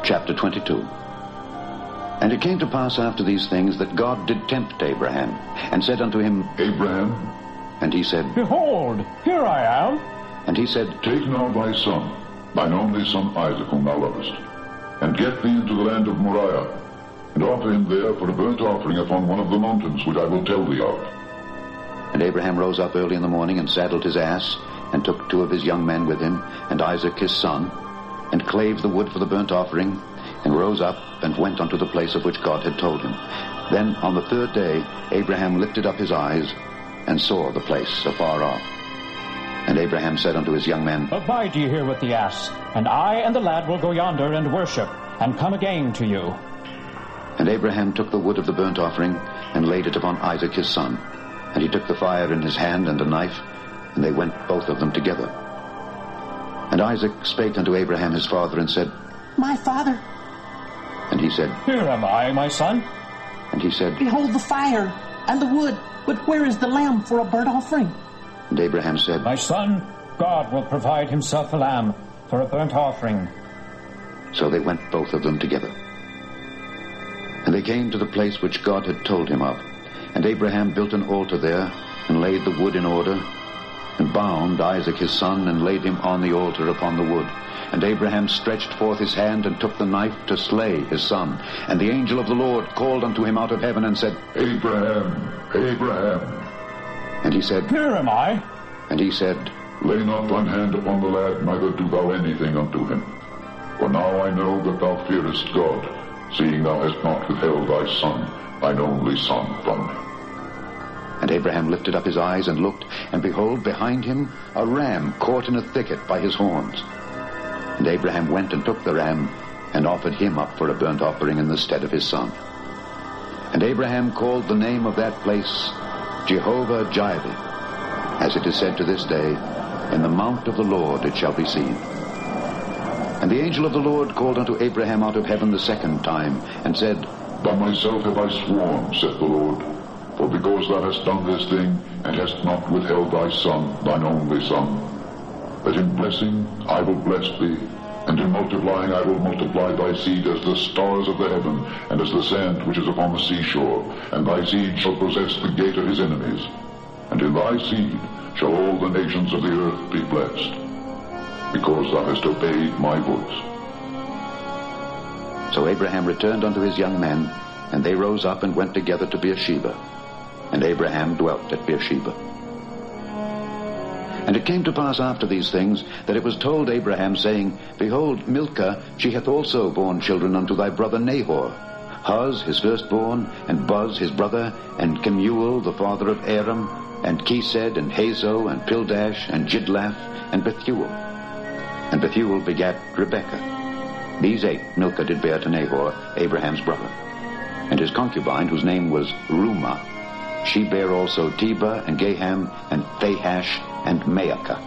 Chapter 22. And it came to pass after these things that God did tempt Abraham, and said unto him, Abraham. And he said, Behold, here I am. And he said, Take now thy son, thine only son Isaac, whom thou lovest, and get thee into the land of Moriah, and offer him there for a burnt offering upon one of the mountains which I will tell thee of. And Abraham rose up early in the morning, and saddled his ass, and took 2 of his young men with him, and Isaac his son, and clave the wood for the burnt offering, and rose up, and went unto the place of which God had told him. Then on the 3rd day Abraham lifted up his eyes, and saw the place afar off. And Abraham said unto his young men, Abide ye here with the ass, and I and the lad will go yonder and worship, and come again to you. And Abraham took the wood of the burnt offering, and laid it upon Isaac his son. And he took the fire in his hand and a knife, and they went both of them together. And Isaac spake unto Abraham his father, and said, My father. And he said, Here am I, my son. And he said, Behold the fire and the wood, but where is the lamb for a burnt offering? And Abraham said, My son, God will provide himself a lamb for a burnt offering. So they went both of them together. And they came to the place which God had told him of. And Abraham built an altar there, and laid the wood in order, and bound Isaac his son, and laid him on the altar upon the wood. And Abraham stretched forth his hand, and took the knife to slay his son. And the angel of the Lord called unto him out of heaven, and said, Abraham, Abraham. And he said, Here am I. And he said, Lay not thine hand upon the lad, neither do thou anything unto him. For now I know that thou fearest God, seeing thou hast not withheld thy son, thine only son, from me. And Abraham lifted up his eyes and looked, and behold, behind him a ram caught in a thicket by his horns. And Abraham went and took the ram, and offered him up for a burnt offering in the stead of his son. And Abraham called the name of that place Jehovah-Jireh, as it is said to this day, In the mount of the Lord it shall be seen. And the angel of the Lord called unto Abraham out of heaven the 2nd time, and said, By myself have I sworn, saith the Lord, for because thou hast done this thing, and hast not withheld thy son, thine only son, that in blessing I will bless thee, and in multiplying I will multiply thy seed as the stars of the heaven, and as the sand which is upon the seashore, and thy seed shall possess the gate of his enemies. And in thy seed shall all the nations of the earth be blessed, because thou hast obeyed my voice. So Abraham returned unto his young men, and they rose up and went together to Beersheba. And Abraham dwelt at Beersheba. And it came to pass after these things, that it was told Abraham, saying, Behold, Milcah, she hath also borne children unto thy brother Nahor, Huz his firstborn, and Buz his brother, and Kemuel the father of Aram, and Chesed, and Hazo, and Pildash, and Jidlaph, and Bethuel. And Bethuel begat Rebekah. These 8 Milcah did bear to Nahor, Abraham's brother. And his concubine, whose name was Reumah, she bare also Tebah, and Gaham, and Thahash, and Maacah.